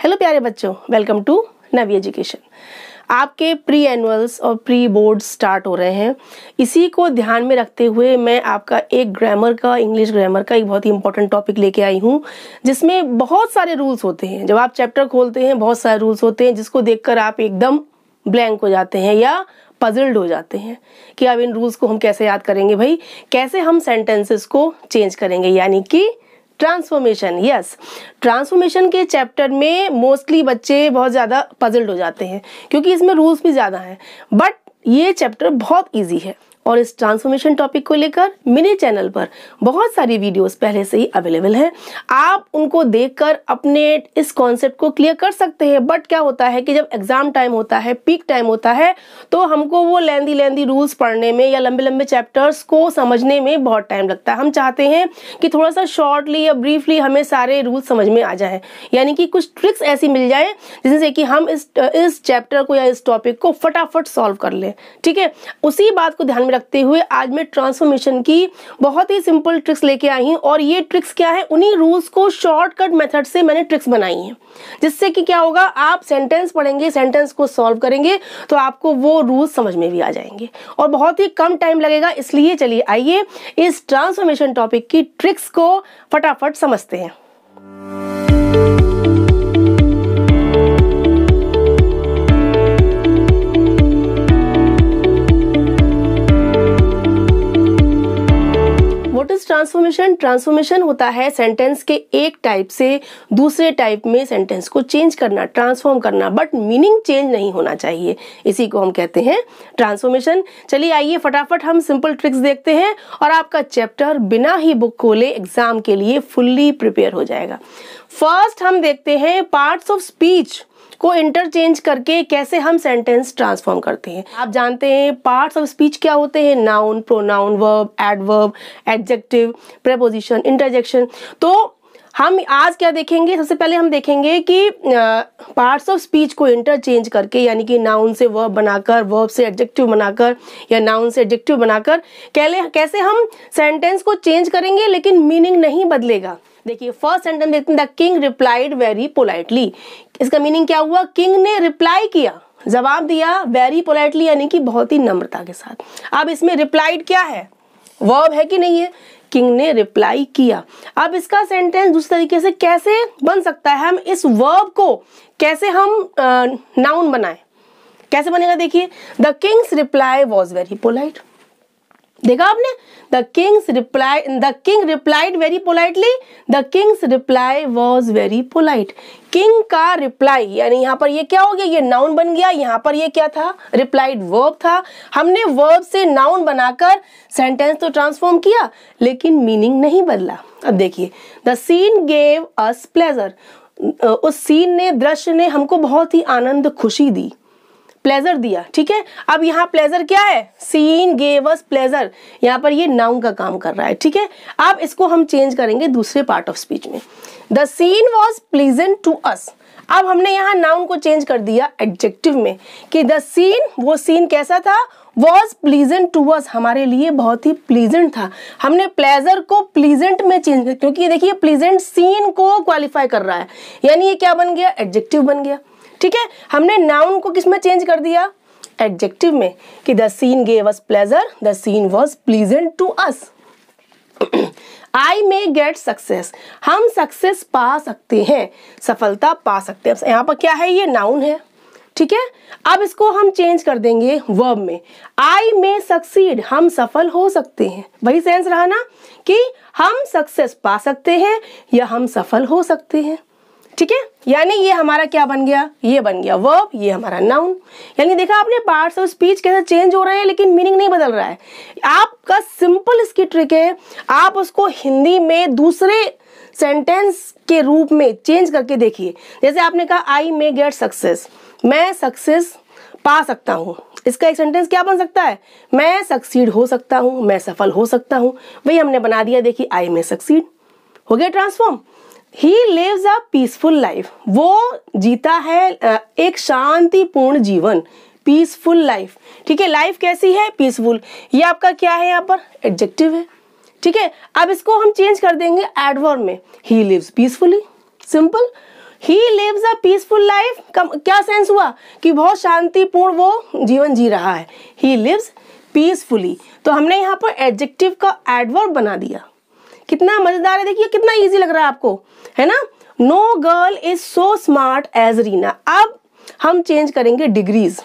Hello प्यारे बच्चों, welcome to Navi education. आपके प्री एनुअल्स और प्री बोर्ड स्टार्ट हो रहे हैं। इसी को ध्यान में रखते हुए मैं आपका एक ग्रामर का, इंग्लिश ग्रामर का एक बहुत ही इंपॉर्टेंट टॉपिक लेके आई हूँ, जिसमें बहुत सारे रूल्स होते हैं। जब आप चैप्टर खोलते हैं बहुत सारे रूल्स होते हैं, जिसको देखकर आप एकदम ब्लैंक हो जाते हैं या पजल्ड हो जाते हैं कि अब इन रूल्स को हम कैसे याद करेंगे भाई, कैसे हम सेंटेंसेस को चेंज करेंगे, यानी कि ट्रांसफॉर्मेशन। यस, ट्रांसफॉर्मेशन के चैप्टर में मोस्टली बच्चे बहुत ज़्यादा पजल्ड हो जाते हैं क्योंकि इसमें रूल्स भी ज़्यादा हैं, बट ये चैप्टर बहुत इजी है। और इस ट्रांसफॉर्मेशन टॉपिक को लेकर मेरे चैनल पर बहुत सारी वीडियोस पहले से ही अवेलेबल हैं। आप उनको देखकर अपने इस कॉन्सेप्ट को क्लियर कर सकते हैं। बट क्या होता है कि जब एग्जाम टाइम होता है, पीक टाइम होता है, तो हमको वो लेंदी रूल्स पढ़ने में या लंबे लंबे चैप्टर्स को समझने में बहुत टाइम लगता है। हम चाहते हैं कि थोड़ा सा शॉर्टली या ब्रीफली हमें सारे रूल्स समझ में आ जाए, यानी कि कुछ ट्रिक्स ऐसी मिल जाए जिससे कि हम इस चैप्टर को या इस टॉपिक को फटाफट सॉल्व कर लें। ठीक है, उसी बात को ध्यान रखते हुए आज मैं ट्रांसफॉर्मेशन की बहुत ही सिंपल ट्रिक्स लेके आई हूं। और ये ट्रिक्स क्या है, उन्हीं रूल्स को शॉर्टकट मेथड से मैंने ट्रिक्स बनाई हैं, जिससे कि क्या होगा, आप सेंटेंस पढ़ेंगे, सेंटेंस को सॉल्व करेंगे तो आपको वो रूल्स समझ में भी आ जाएंगे और बहुत ही कम टाइम लगेगा। इसलिए चलिए आइए इस ट्रांसफॉर्मेशन टॉपिक की ट्रिक्स को फटाफट समझते हैं। ट्रांसफॉर्मेशन ट्रांसफॉर्मेशन होता है सेंटेंस के एक टाइप से दूसरे टाइप में सेंटेंस को चेंज करना, ट्रांसफॉर्म करना, बट मीनिंग चेंज नहीं होना चाहिए। इसी को हम कहते हैं ट्रांसफॉर्मेशन। चलिए आइए फटाफट हम सिंपल ट्रिक्स देखते हैं और आपका चैप्टर बिना ही बुक खोले एग्जाम के लिए फुल्ली प्रिपेयर हो जाएगा। फर्स्ट हम देखते हैं पार्ट्स ऑफ स्पीच को इंटरचेंज करके कैसे हम सेंटेंस ट्रांसफॉर्म करते हैं। आप जानते हैं पार्ट्स ऑफ स्पीच क्या होते हैं, noun, pronoun, verb, adverb, adjective, preposition, interjection. तो हम आज क्या देखेंगे, सबसे पहले हम देखेंगे कि पार्ट्स ऑफ स्पीच को इंटरचेंज करके, यानी कि नाउन से वर्ब बनाकर, वर्ब से एडजेक्टिव बनाकर या नाउन से एडजेक्टिव बनाकर कैसे हम सेंटेंस को चेंज करेंगे लेकिन मीनिंग नहीं बदलेगा। देखिए फर्स्ट सेंटेंस देखते हैं, the king replied very politely. इसका मीनिंग क्या हुआ, किंग ने रिप्लाई किया, जवाब दिया वेरी पोलाइटली, यानी कि बहुत ही नम्रता के साथ। अब इसमें रिप्लाइड क्या है, वर्ब है कि नहीं है, किंग ने रिप्लाई किया। अब इसका सेंटेंस दूसरे तरीके से कैसे बन सकता है, हम इस वर्ब को कैसे हम नाउन बनाएं, कैसे बनेगा। देखिए the Kings reply was very polite, देखा आपने, the king replied very politely, the Kings reply was very polite. King का रिप्लाई, यानी यहाँ पर ये क्या हो गया, ये नाउन बन गया, यहाँ पर ये क्या था, रिप्लाइड वर्ब था। हमने वर्ब से नाउन बनाकर सेंटेंस तो ट्रांसफॉर्म किया लेकिन मीनिंग नहीं बदला। अब देखिए the scene gave us pleasure, उस सीन ने, दृश्य ने हमको बहुत ही आनंद, खुशी दी, प्लेजर दिया। ठीक है, अब यहाँ प्लेजर क्या है, सीन गेव अस प्लेजर, यहाँ पर ये नाउन का काम कर रहा है। ठीक है, अब इसको हम चेंज करेंगे दूसरे पार्ट ऑफ स्पीच में, the scene was pleasant to us. अब हमने यहाँ नाउन को चेंज कर दिया एडजेक्टिव में कि द सीन, वो सीन कैसा था, वॉज प्लीजेंट टू अस, हमारे लिए बहुत ही प्लीजेंट था। हमने प्लेजर को प्लीजेंट में चेंज किया क्योंकि देखिए प्लीजेंट सीन को क्वालिफाई कर रहा है, यानी ये क्या बन गया, एडजेक्टिव बन गया। ठीक है, हमने नाउन को किस में चेंज कर दिया, एडजेक्टिव में, कि the scene gave us pleasure, the scene was pleasant to us. I may get success, हम सक्सेस पा सकते हैं, सफलता पा सकते हैं। यहाँ पर क्या है, ये नाउन है। ठीक है, अब इसको हम चेंज कर देंगे वर्ब में, आई मे सक्सीड, हम सफल हो सकते हैं। वही सेंस रहा ना कि हम सक्सेस पा सकते हैं या हम सफल हो सकते हैं। ठीक है, यानी ये हमारा क्या बन गया, ये बन गया वर्ब, ये हमारा नाउन। यानी देखा आपने पार्ट्स ऑफ स्पीच कैसे चेंज हो रहे हैं लेकिन मीनिंग नहीं बदल रहा है। आपका सिंपल इसकी ट्रिक है, आप उसको हिंदी में दूसरे सेंटेंस के रूप में चेंज करके देखिए। जैसे आपने कहा आई मे गेट सक्सेस, मैं सक्सेस पा सकता हूँ, इसका एक सेंटेंस क्या बन सकता है, मैं सक्सीड हो सकता हूँ, मैं सफल हो सकता हूँ। वही हमने बना दिया, देखिए आई मे सक्सीड, हो गया transform. He lives a peaceful life, वो जीता है एक शांतिपूर्ण जीवन, पीसफुल लाइफ। ठीक है, लाइफ कैसी है, पीसफुल। ये आपका क्या है, यहाँ पर एडजेक्टिव है। ठीक है, अब इसको हम चेंज कर देंगे एडवर्ब में, he lives peacefully, simple. He lives a peaceful life, क्या सेंस हुआ कि बहुत शांतिपूर्ण वो जीवन जी रहा है। ही लिव्स पीसफुली, तो हमने यहाँ पर एडजेक्टिव का एडवर्ब बना दिया। कितना मजेदार है, देखिए कितना इजी लग रहा है आपको, है ना। No girl is so smart as Reena. अब हम चेंज करेंगे डिग्रीज,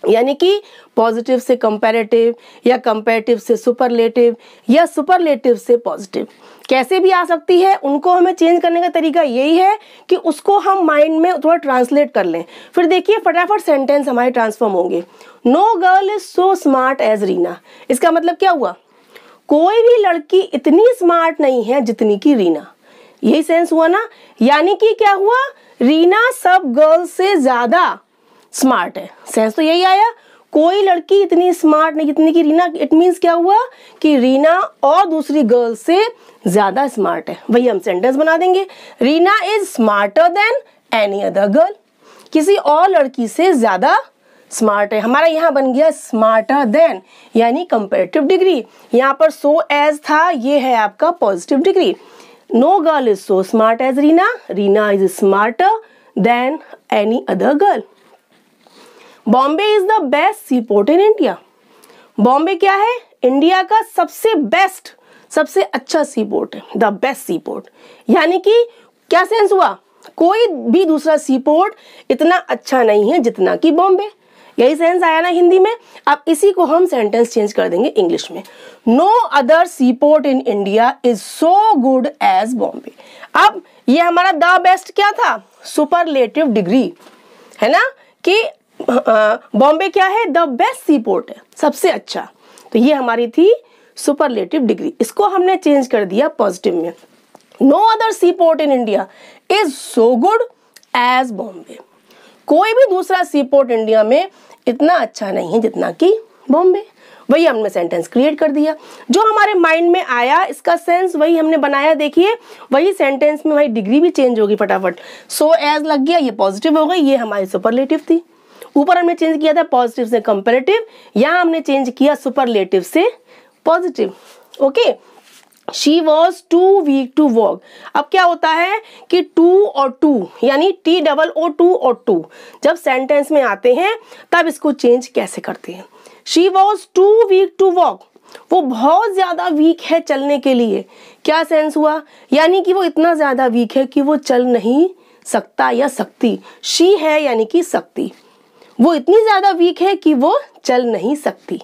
यानी कि पॉजिटिव से कंपैरेटिव या कंपैरेटिव से सुपरलेटिव या सुपरलेटिव से पॉजिटिव, कैसे भी आ सकती है। उनको हमें चेंज करने का तरीका यही है कि उसको हम माइंड में थोड़ा ट्रांसलेट कर लें, फिर देखिए फटाफट सेंटेंस हमारे ट्रांसफॉर्म होंगे। No girl is so smart as Reena, इसका मतलब क्या हुआ, कोई भी लड़की इतनी स्मार्ट नहीं है जितनी की रीना, यही सेंस हुआ ना। यानी कि क्या हुआ, रीना सब गर्ल्स से ज्यादा स्मार्ट है, सेंस तो यही आया। कोई लड़की इतनी स्मार्ट नहीं जितनी की रीना, इट मीन्स क्या हुआ कि रीना और दूसरी गर्ल से ज्यादा स्मार्ट है। वही हम सेंटेंस बना देंगे, Reena is smarter than any other girl, किसी और लड़की से ज्यादा स्मार्ट है। हमारा यहाँ बन गया स्मार्टर देन, यानी कंपैरेटिव डिग्री। यहाँ पर सो एज था, ये है आपका positive degree. No girl is so smart as Reena, Reena is smarter than any other girl. Bombay is the best sea port in India. Bombay क्या है, इंडिया का सबसे बेस्ट, सबसे अच्छा सी पोर्ट है, द बेस्ट सी पोर्ट। यानी कि क्या सेंस हुआ, कोई भी दूसरा सी पोर्ट इतना अच्छा नहीं है जितना कि बॉम्बे, यही सेंस आया ना हिंदी में। अब इसी को हम सेंटेंस चेंज कर देंगे इंग्लिश में। No other sea port in India is so good as Bombay. अब ये हमारा द बेस्ट क्या था, सुपरलेटिव डिग्री, है ना, कि बॉम्बे क्या है, द बेस्ट सी पोर्ट है, सबसे अच्छा। तो ये हमारी थी सुपरलेटिव डिग्री, इसको हमने चेंज कर दिया पॉजिटिव में। No other sea port in India is so good as Bombay. कोई भी दूसरा सी पोर्ट इंडिया में इतना अच्छा नहीं है जितना कि बॉम्बे। वही हमने सेंटेंस क्रिएट कर दिया, जो हमारे माइंड में आया इसका सेंस वही हमने बनाया। देखिए वही सेंटेंस में वही डिग्री भी चेंज होगी फटाफट। सो एज लग गया, ये पॉजिटिव हो गई, ये हमारी सुपरलेटिव थी। ऊपर हमने चेंज किया था पॉजिटिव से कंपैरेटिव, यहाँ हमने चेंज किया सुपरलेटिव से positive. Okay, she was too weak to walk. अब क्या होता है कि टू और टू यानी TOO और टू जब सेंटेंस में आते हैं तब इसको चेंज कैसे करते हैं। She was too weak to walk, वो बहुत ज्यादा वीक है चलने के लिए। क्या सेंस हुआ, यानी कि वो इतना ज्यादा वीक है कि वो चल नहीं सकता या सकती। शी है यानी कि सकती, वो इतनी ज्यादा वीक है कि वो चल नहीं सकती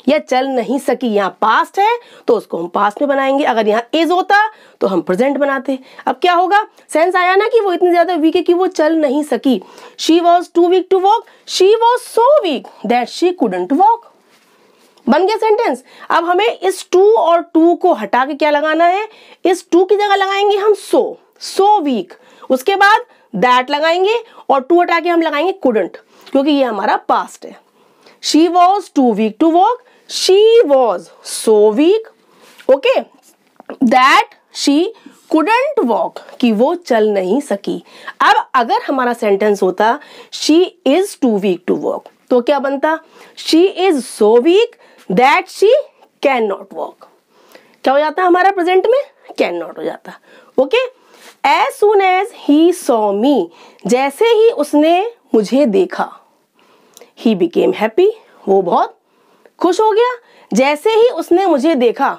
या चल नहीं सकी। यहाँ पास्ट है तो उसको हम पास्ट में बनाएंगे, अगर यहाँ इज होता तो हम प्रेजेंट बनाते। अब क्या होगा, सेंस आया ना कि वो इतनी ज्यादा वीक है कि वो चल नहीं सकी। She was too weak to walk, she was so weak that she couldn't walk. बन गया सेंटेंस। अब हमें इस टू और टू को हटा के क्या लगाना है, इस टू की जगह लगाएंगे हम सो वीक, उसके बाद दैट लगाएंगे और टू हटा के हम लगाएंगे कुडंट, क्योंकि ये हमारा पास्ट है। She was too weak to walk, she was so weak, okay, that she couldn't walk, कि वो चल नहीं सकी। अब अगर हमारा सेंटेंस होता she is too weak to walk, तो क्या बनता, she is so weak that she can not walk. क्या हो जाता हमारा प्रेजेंट में, कैन नॉट हो जाता। Okay, as soon as he saw me, जैसे ही उसने मुझे देखा। ही बिकेम हैप्पी, वो बहुत खुश हो गया। जैसे ही उसने मुझे देखा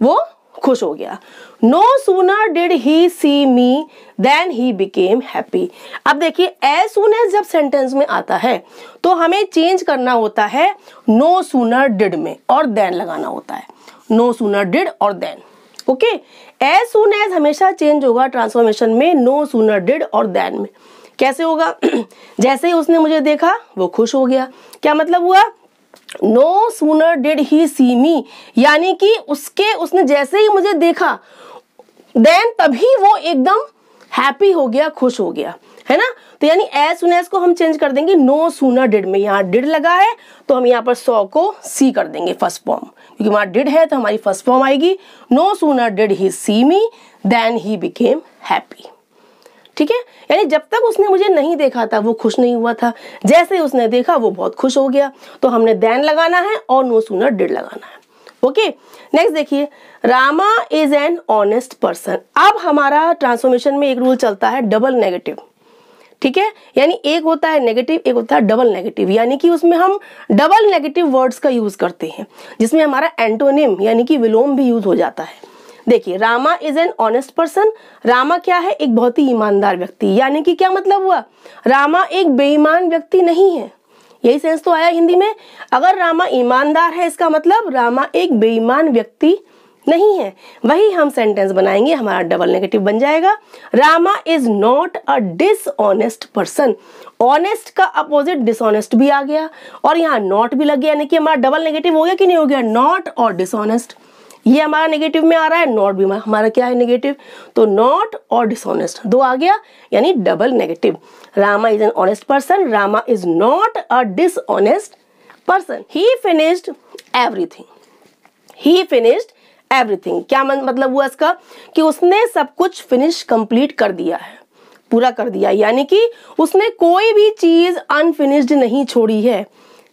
वो खुश हो गया। No sooner did he see me than he became happy. अब देखिए एज सून एज जब सेंटेंस में आता है तो हमें चेंज करना होता है नो सूनर डिड में और देन लगाना होता है। नो सूनर डिड और than, okay. As soon as हमेशा चेंज होगा ट्रांसफॉर्मेशन में नो सूनर डिड और देन में। कैसे होगा, जैसे ही उसने मुझे देखा वो खुश हो गया। क्या मतलब हुआ, no sooner did he see मी, यानी कि उसने जैसे ही मुझे देखा देन तभी वो एकदम हैप्पी हो गया, खुश हो गया, है ना। तो यानी एज सुन एज को हम चेंज कर देंगे नो सूनर डिड में। यहाँ डिड लगा है तो हम यहाँ पर सॉ को सी कर देंगे फर्स्ट फॉर्म, क्योंकि वहां डिड है तो हमारी फर्स्ट फॉर्म आएगी। No sooner did he see me than he became happy. ठीक है, यानी जब तक उसने मुझे नहीं देखा था वो खुश नहीं हुआ था, जैसे ही उसने देखा वो बहुत खुश हो गया। तो हमने देन लगाना है और नो सूनर डिड लगाना है। ओके, नेक्स्ट देखिए, Rama is an honest person. अब हमारा ट्रांसफॉर्मेशन में एक रूल चलता है डबल नेगेटिव, ठीक है, यानी एक होता है नेगेटिव, एक होता है डबल नेगेटिव, यानी कि उसमें हम डबल नेगेटिव वर्ड्स का यूज करते हैं, जिसमें हमारा एंटोनिम यानी कि विलोम भी यूज हो जाता है। देखिए, Rama is an honest person, Rama क्या है, एक बहुत ही ईमानदार व्यक्ति, यानी कि क्या मतलब हुआ, रामा एक बेईमान व्यक्ति नहीं है। यही सेंस तो आया हिंदी में। अगर रामा ईमानदार है, इसका मतलब रामा एक बेईमान व्यक्ति नहीं है। वही हम सेंटेंस बनाएंगे, हमारा डबल नेगेटिव बन जाएगा, Rama is not a dishonest person. Honest का अपोजिट डिसऑनेस्ट भी आ गया और यहाँ नॉट भी लग गया, यानी कि हमारा डबल नेगेटिव हो गया कि नहीं हो गया, नॉट और डिसऑनेस्ट। ये हमारा नेगेटिव में आ रहा है, नॉट भी हमारा क्या है नेगेटिव, तो नॉट और डिसऑनेस्ट दो आ गया, यानी double negative. Rama is an honest person, Rama is not a dishonest person. He finished everything, he finished everything, क्या मतलब हुआ इसका, कि उसने सब कुछ फिनिश कंप्लीट कर दिया है, पूरा कर दिया, यानी कि उसने कोई भी चीज अनफिनिश्ड नहीं छोड़ी है।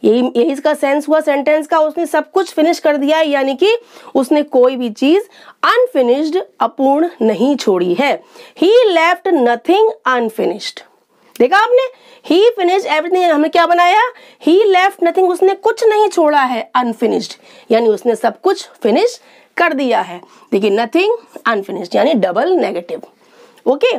यही इसका सेंस हुआ सेंटेंस का, उसने सब कुछ फिनिश कर दिया है, यानी कि उसने कोई भी चीज अनफिनिश्ड अपूर्ण नहीं छोड़ी है। ही लेफ्ट नथिंग अनफिनिश्ड, देखा आपने, ही फिनिश्ड एवरीथिंग, हमने क्या बनाया, ही लेफ्ट नथिंग, उसने कुछ नहीं छोड़ा है अनफिनिश्ड, यानी उसने सब कुछ फिनिश कर दिया है। देखिए, नथिंग अनफिनिश्ड यानी double negative. Okay,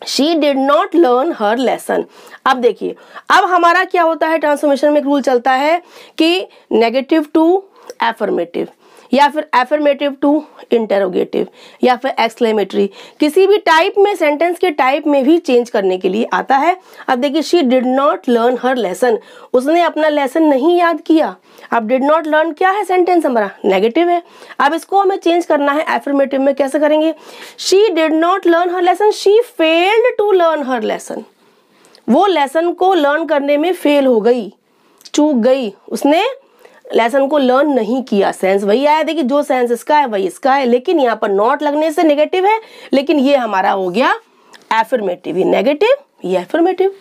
she did not learn her lesson. अब देखिए, अब हमारा क्या होता है ट्रांसफॉर्मेशन में, एक रूल चलता है कि नेगेटिव टू एफर्मेटिव या फिर एफर्मेटिव टू इंटरोगेटिव या फिर एक्सक्लेमेटरी, किसी भी टाइप में, सेंटेंस के टाइप में भी चेंज करने के लिए आता है। अब देखिए, she did not learn her lesson, उसने अपना लेसन नहीं याद किया। अब डिड नॉट लर्न क्या है, सेंटेंस हमारा नेगेटिव है। अब इसको हमें चेंज करना है एफर्मेटिव में, कैसे करेंगे, she did not learn her lesson, she failed to learn her lesson, वो लेसन को लर्न करने में फेल हो गई, चूक गई, उसने लेसन को लर्न नहीं किया। सेंस वही आया, देखिए जो सेंस इसका है वही इसका है, लेकिन यहाँ पर नॉट लगने से नेगेटिव है, लेकिन ये हमारा हो गया एफर्मेटिव, ये नेगेटिव ये एफर्मेटिव।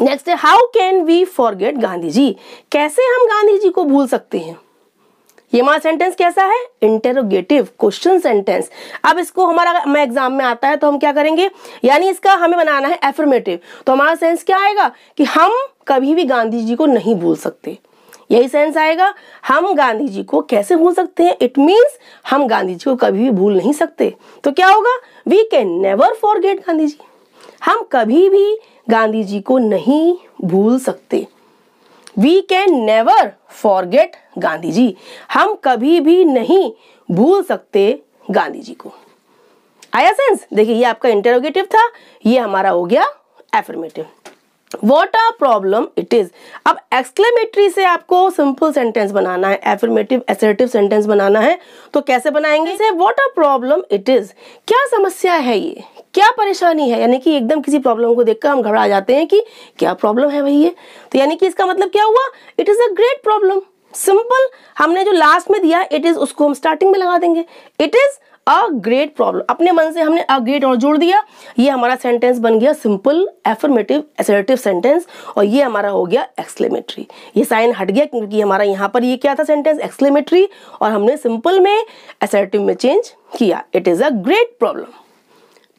नेक्स्ट है, how can we forget Gandhi ji, कैसे हम गांधी जी को भूल सकते हैं। ये हमारा सेंटेंस कैसा है, इंटेरोगेटिव क्वेश्चन सेंटेंस। अब इसको हमारा एग्जाम में आता है तो हम क्या करेंगे, यानी इसका हमें बनाना है एफर्मेटिव, तो हमारा सेंस क्या आएगा कि हम कभी भी गांधी जी को नहीं भूल सकते, यही सेंस आएगा। हम गांधी जी को कैसे भूल सकते हैं, इट मीन्स हम गांधी जी को कभी भी भूल नहीं सकते। तो क्या होगा, we can never forget Gandhi ji, हम कभी भी गांधी जी को नहीं भूल सकते। We can never forget Gandhi ji, हम कभी भी नहीं भूल सकते गांधी जी को। आया सेंस, देखिए ये आपका इंटरोगेटिव था, ये हमारा हो गया affirmative. What a problem it is। अब एक्सक्लेमेटरी से आपको सिंपल सेंटेंस बनाना है, एफर्मेटिव असर्टिव सेंटेंस बनाना है, तो कैसे बनाएंगे इसे, What a problem it is, क्या समस्या है ये, क्या परेशानी है, यानी कि एकदम किसी प्रॉब्लम को देखकर हम घबरा जाते हैं कि क्या प्रॉब्लम है भाई ये, तो यानी कि इसका मतलब क्या हुआ, it is a great problem. Simple, हमने जो लास्ट में दिया इट इज, उसको हम स्टार्टिंग में लगा देंगे, it is a great problem, अपने मन से हमने अ ग्रेट और जोड़ दिया, ये हमारा सेंटेंस बन गया सिंपल एफर्मेटिव असर्टिव सेंटेंस, और ये हमारा हो गया एक्सक्लेमेटरी। ये साइन हट गया क्योंकि हमारा यहाँ पर ये क्या था सेंटेंस एक्सक्लेमेटरी, और हमने सिंपल में असर्टिव में चेंज किया, it is a great problem.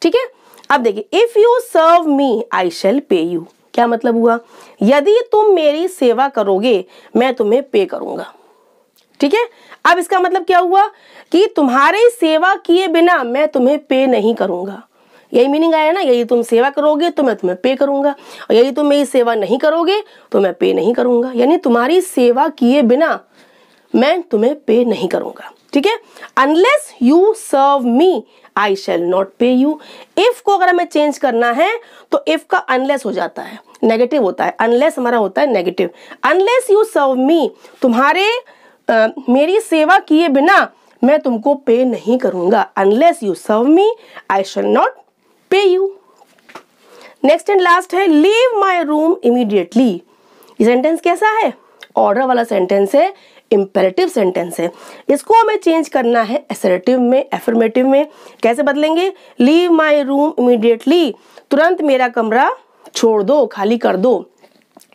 ठीक है, अब देखिए, if you serve me I शैल पे यू, क्या मतलब हुआ, यदि तुम मेरी सेवा करोगे मैं तुम्हें पे करूंगा। ठीक है, अब इसका मतलब क्या हुआ कि तुम्हारी सेवा किए बिना मैं तुम्हें पे नहीं करूंगा, यही मीनिंग आया ना, यदि तुम सेवा करोगे तो मैं तुम्हें पे करूंगा, और यदि तुम मेरी सेवा नहीं करोगे तो मैं पे नहीं करूंगा, यानी तुम्हारी सेवा किए बिना मैं तुम्हें पे नहीं करूंगा। ठीक है, unless you serve me I shall not pay you. If को अगर हमें चेंज करना है तो इफ का अनलेस हो जाता है, नेगेटिव होता है, अनलेस हमारा होता है नेगेटिव। अनलेस यू सर्व मी, तुम्हारे मेरी सेवा किए बिना मैं तुमको पे नहीं करूंगा, unless you serve me I shall not pay you. Next and last है, लीव माई रूम इमीडिएटली। ये सेंटेंस कैसा है, ऑर्डर वाला सेंटेंस है, इंपेरेटिव सेंटेंस है, इसको हमें चेंज करना है असर्टिव में, एफर्मेटिव में। कैसे बदलेंगे, लीव माई रूम इमीडिएटली, तुरंत मेरा कमरा छोड़ दो, खाली कर दो।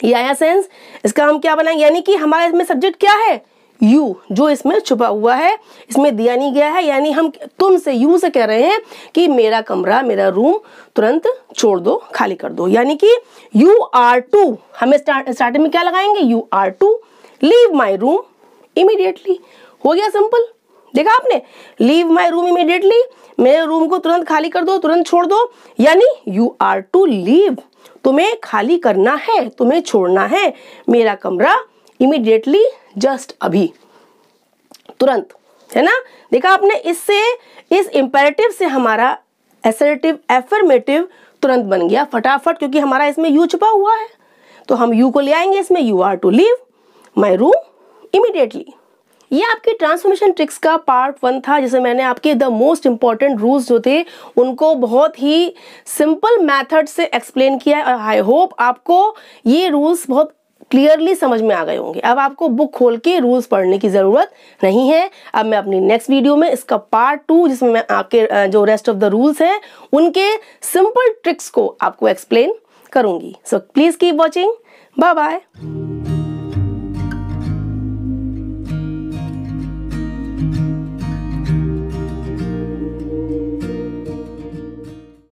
ये आया सेंस, इसका हम क्या बनाएंगे, यानी कि हमारा इसमें सब्जेक्ट क्या है, यू जो इसमें छुपा हुआ है, इसमें दिया नहीं गया है, यानी हम तुमसे यू से कह रहे हैं कि मेरा कमरा, मेरा रूम तुरंत छोड़ दो, खाली कर दो। यानी कि यू आर टू, हमें स्टार्टिंग में क्या लगाएंगे, you are to leave my room immediately. हो गया सिंपल, देखा आपने, लीव माई रूम इमीडिएटली, मेरे रूम को तुरंत खाली कर दो, तुरंत छोड़ दो। यानी यू आर टू लीव, तुम्हें खाली करना है, तुम्हें छोड़ना है मेरा कमरा इमीडिएटली, जस्ट अभी, तुरंत, है ना। देखा आपने, इससे, इस इंपेरेटिव से हमारा असर्टिव एफर्मेटिव तुरंत बन गया फटाफट, क्योंकि हमारा इसमें यू छुपा हुआ है, तो हम यू को ले आएंगे इसमें, you are to leave my room immediately. ये आपके ट्रांसफॉर्मेशन ट्रिक्स का पार्ट 1 था, जिसे मैंने आपके द मोस्ट इंपॉर्टेंट रूल्स जो थे उनको बहुत ही सिंपल मेथड से एक्सप्लेन किया है। आई होप आपको ये रूल्स बहुत क्लियरली समझ में आ गए होंगे। अब आपको बुक खोल के रूल्स पढ़ने की ज़रूरत नहीं है। अब मैं अपनी नेक्स्ट वीडियो में इसका पार्ट 2, जिसमें मैं आपके जो रेस्ट ऑफ द रूल्स हैं उनके सिंपल ट्रिक्स को आपको एक्सप्लेन करूंगी। So please keep watching, bye bye.